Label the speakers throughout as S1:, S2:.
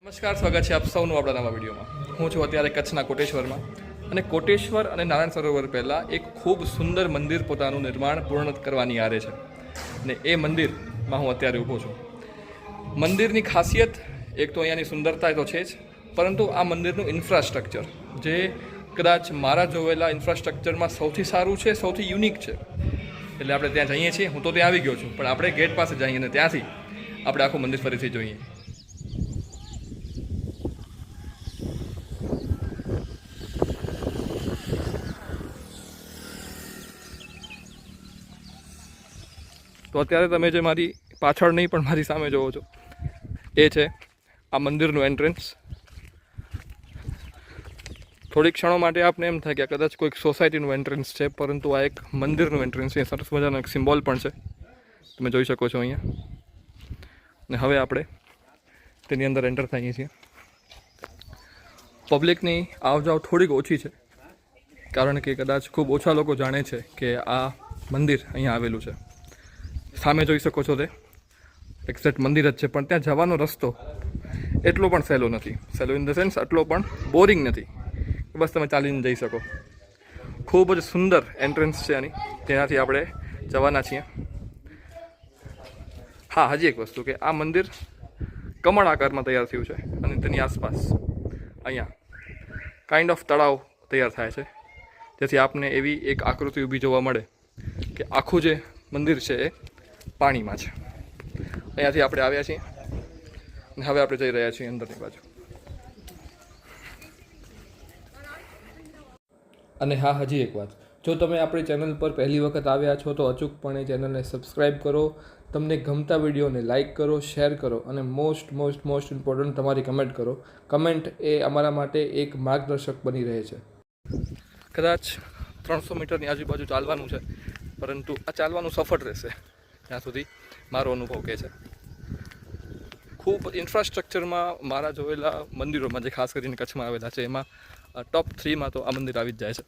S1: નમસ્કાર, સ્વાગત છે આપ સૌનું આપણા નવા વિડીયોમાં. હું છું અત્યારે કચ્છના કોટેશ્વરમાં અને કોટેશ્વર અને નારાયણ સરોવર પહેલાં એક ખૂબ સુંદર મંદિર પોતાનું નિર્માણ પૂર્ણ કરવાની આરે છે અને એ મંદિરમાં હું અત્યારે ઊભો છું. મંદિરની ખાસિયત એક તો અહીંયાની સુંદરતા તો છે જ, પરંતુ આ મંદિરનું ઇન્ફ્રાસ્ટ્રક્ચર જે કદાચ મારા જોવેલા ઇન્ફ્રાસ્ટ્રક્ચરમાં સૌથી સારું છે, સૌથી યુનિક છે. એટલે આપણે ત્યાં જઈએ છીએ. હું તો ત્યાં આવી ગયો છું, પણ આપણે ગેટ પાસે જઈએ અને ત્યાંથી આપણે આખું મંદિર ફરીથી જોઈએ. તો અત્યારે તમે જે મારી પાછળ નહીં પણ મારી સામે જોવો છો એ છે આ મંદિરનું એન્ટ્રન્સ. થોડીક ક્ષણો માટે આપને એમ થાય કે કદાચ કોઈક સોસાયટીનું એન્ટ્રન્સ છે, પરંતુ આ એક મંદિરનું એન્ટ્રન્સ છે. સરસ મજાનો એક સિમ્બોલ પણ છે, તમે જોઈ શકો છો અહીંયા. ને હવે આપણે તેની અંદર એન્ટર થઈએ છીએ. પબ્લિકની આવજાવ થોડીક ઓછી છે, કારણ કે કદાચ ખૂબ ઓછા લોકો જાણે છે કે આ મંદિર અહીંયા આવેલું છે. સામે જોઈ શકો છો તે એક્ઝેક્ટ મંદિર જ છે, પણ ત્યાં જવાનો રસ્તો એટલો પણ સહેલો નથી. સહેલો ઇન ધ સેન્સ એટલો પણ બોરિંગ નથી કે બસ તમે ચાલીને જઈ શકો. ખૂબ જ સુંદર એન્ટ્રન્સ છે આની, તેનાથી આપણે જવાના છીએ. હા, હજી એક વસ્તુ કે આ મંદિર કમળ આકારમાં તૈયાર થયું છે અને તેની આસપાસ અહીંયા કાઇન્ડ ઓફ તળાવ તૈયાર થાય છે, જેથી આપને એવી એક આકૃતિ ઊભી જોવા મળે કે આખું જે મંદિર છે એ પાણીમાં છે. અહીંયાથી આપણે આવ્યા છીએ અને હવે આપણે જઈ રહ્યા છીએ અંદરની બાજુ. અને હા, હજી એક વાત, જો તમે આપણી ચેનલ પર પહેલી વખત આવ્યા છો તો અચૂકપણે ચેનલને સબસ્ક્રાઈબ કરો, તમને ગમતા વિડીયોને લાઇક કરો, શેર કરો અને મોસ્ટ ઇમ્પોર્ટન્ટ તમારી કમેન્ટ કરો. કમેન્ટ એ અમારા માટે એક માર્ગદર્શક બની રહે છે. કદાચ 300 મીટરની આજુબાજુ ચાલવાનું છે, પરંતુ આ ચાલવાનું સફળ રહેશે ત્યાં સુધી મારો અનુભવ કહે છે. ખૂબ ઇન્ફ્રાસ્ટ્રક્ચરમાં મારા જોયેલા મંદિરોમાં, જે ખાસ કરીને કચ્છમાં આવેલા છે, એમાં ટોપ 3માં તો આ મંદિર આવી જ જાય છે.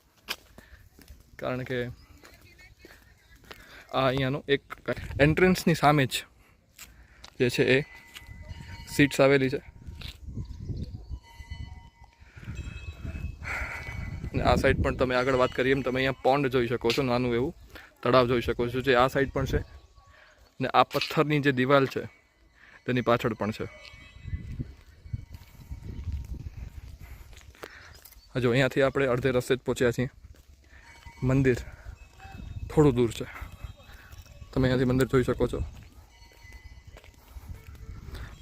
S1: કારણ કે આ અહીંયાનો એક એન્ટ્રન્સની સામે જ જે છે એ સીટ્સ આવેલી છે અને આ સાઈડ પણ તમે આગળ વાત કરીએ એમ તમે અહીંયા પોન્ડ જોઈ શકો છો, નાનું એવું તળાવ જોઈ શકો છો, જે આ સાઈડ પણ છે ને આ પથ્થરની જે દિવાલ છે તેની પાછળ પણ છે. હજુ અહીંયાથી આપણે અડધે રસ્તે જ પહોંચ્યા છીએ. મંદિર થોડું દૂર છે, તમે અહીંયાથી મંદિર જોઈ શકો છો,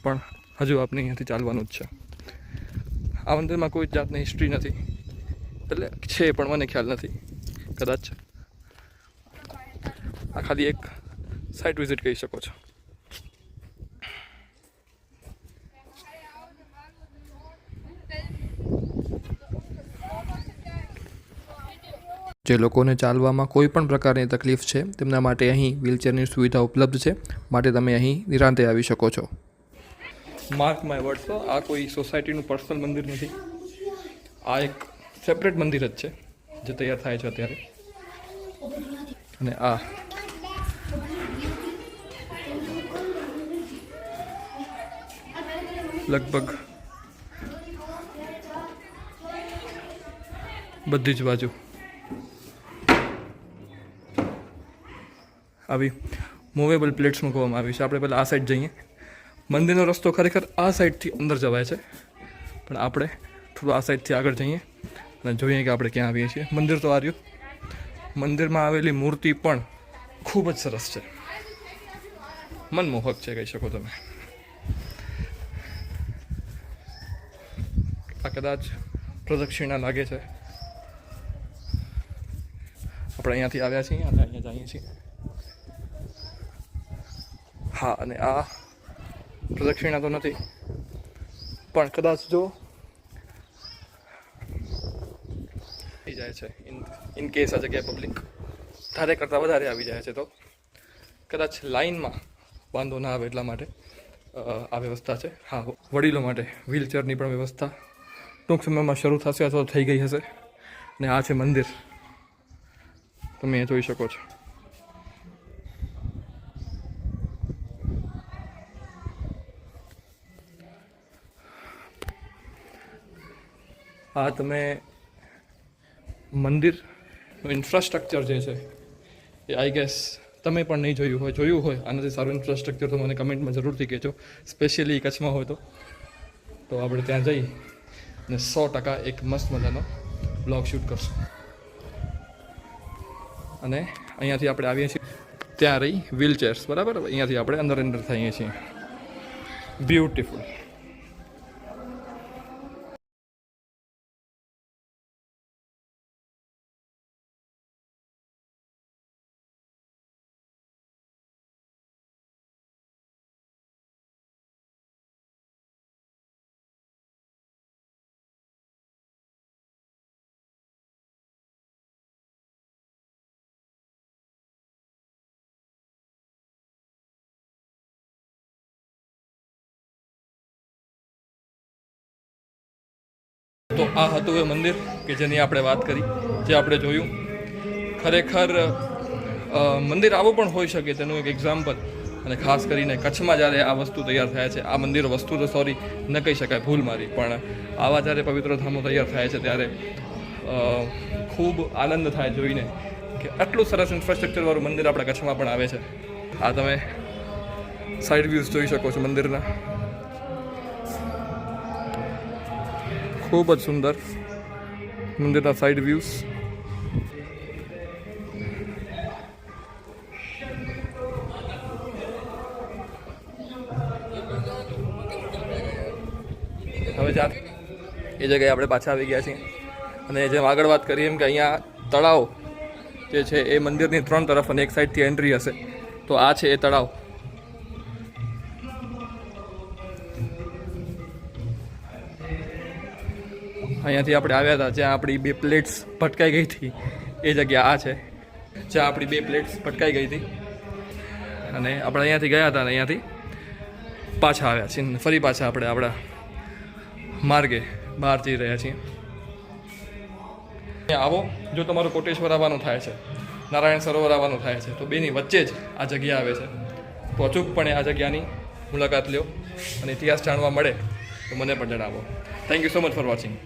S1: પણ હજુ આપણે અહીંયાથી ચાલવાનું જ છે. આ મંદિરમાં કોઈ જાતની હિસ્ટ્રી નથી, એટલે છે પણ મને ખ્યાલ નથી. કદાચ આ ખાલી એક સાઇટ વિઝિટ કહી શકો છો. જે લોકોને ચાલવામાં કોઈ પણ પ્રકારની તકલીફ છે તેમના માટે અહીં વ્હીલચેરની સુવિધા ઉપલબ્ધ છે, માટે તમે અહીં નિરાંતે આવી શકો છો. માર્ક માય વર્ડ્સ, આ કોઈ સોસાયટીનું પર્સનલ મંદિર નથી. આ એક સેપરેટ મંદિર જ છે જે તૈયાર થાય છે અત્યારે. અને આ લગભગ બધી જ બાજુ આવી મૂવેબલ પ્લેટ્સ મૂકવામાં આવી છે. આપણે પહેલાં આ સાઈડ જઈએ. મંદિરનો રસ્તો ખરેખર આ સાઈડથી અંદર જવાય છે, પણ આપણે થોડું આ સાઈડથી આગળ જઈએ અને જોઈએ કે આપણે ક્યાં આવીએ છીએ. મંદિર તો આ રહ્યું. મંદિરમાં આવેલી મૂર્તિ પણ ખૂબ જ સરસ છે, મનમોહક છે કહી શકો તમે. આ કદાચ પ્રદક્ષિણા લાગે છે. આપણે અહીંયાથી આવ્યા છીએ અને અહીંયા જઈએ છીએ. હા, અને આ પ્રદક્ષિણા તો નથી, પણ કદાચ જો થઈ જાય છે ઇન કેસ આ જગ્યાએ પબ્લિક ધારે કરતાં વધારે આવી જાય છે તો કદાચ લાઇનમાં વાંધો ના આવે એટલા માટે આ વ્યવસ્થા છે. હા, વડીલો માટે વ્હીલચેરની પણ વ્યવસ્થા ટૂંક સમયમાં શરૂ થશે અથવા થઈ ગઈ હશે. ને આ છે મંદિર, તમે એ જોઈ શકો છો. આ તમે મંદિરનું ઇન્ફ્રાસ્ટ્રક્ચર જે છે એ આઈ ગેસ તમે પણ નહીં જોયું હોય આનાથી સારું ઇન્ફ્રાસ્ટ્રક્ચર તો મને કમેન્ટમાં જરૂરથી કહેજો, સ્પેશિયલી કચ્છમાં હોય તો આપણે ત્યાં જઈ અને 100% એક મસ્ત મજાનો બ્લોગ શૂટ કરશું. અને અહીંયાથી આપણે આવીએ છીએ, ત્યાં રહી વ્હીલચેર્સ, બરાબર, અહીંયાથી આપણે અંદર થઈએ છીએ. બ્યુટીફુલ. તો આ હતું એ મંદિર કે જેની આપણે વાત કરી, જે આપણે જોયું. ખરેખર મંદિર આવું પણ હોઈ શકે તેનું એક એક્ઝામ્પલ. અને ખાસ કરીને કચ્છમાં જ્યારે આ વસ્તુ તૈયાર થાય છે, આ મંદિર વસ્તુ તો સોરી ન કહી શકાય, ભૂલ મારી, પણ આવા જ્યારે પવિત્ર ધામો તૈયાર થાય છે ત્યારે ખૂબ આનંદ થાય જોઈને કે આટલું સરસ ઇન્ફ્રાસ્ટ્રક્ચરવાળું મંદિર આપણા કચ્છમાં પણ આવે છે. આ તમે સાઈડ વ્યૂઝ જોઈ શકો છો મંદિરના, ખૂબ જ સુંદર મંદિરના સાઈડ વ્યૂઝ. હવે એ જગ્યાએ આપણે પાછા આવી ગયા છીએ. અને જેમ આગળ વાત કરીએ એમ કે અહીંયા તળાવ જે છે એ મંદિરની 3 તરફ અને એક સાઈડથી એન્ટ્રી હશે. તો આ છે એ તળાવ. અહીંયાથી આપણે આવ્યા હતા, જ્યાં આપણી 2 પ્લેટ્સ ભટકાઈ ગઈ હતી, એ જગ્યા આ છે જ્યાં આપણી 2 પ્લેટ્સ ભટકાઈ ગઈ હતી. અને આપણે અહીંયાથી ગયા હતા અને અહીંયાથી પાછા આવ્યા છીએ, ફરી પાછા આપણે આપણા માર્ગે બહાર જઈ રહ્યા છીએ. આવો, જો તમારું કોટેશ્વર આવવાનું થાય છે, નારાયણ સરોવર આવવાનું થાય છે, તો બેની વચ્ચે જ આ જગ્યા આવે છે. તો અચૂકપણે આ જગ્યાની મુલાકાત લ્યો અને ઇતિહાસ જાણવા મળે તો મને પણ જણાવો. Thank you so much for watching.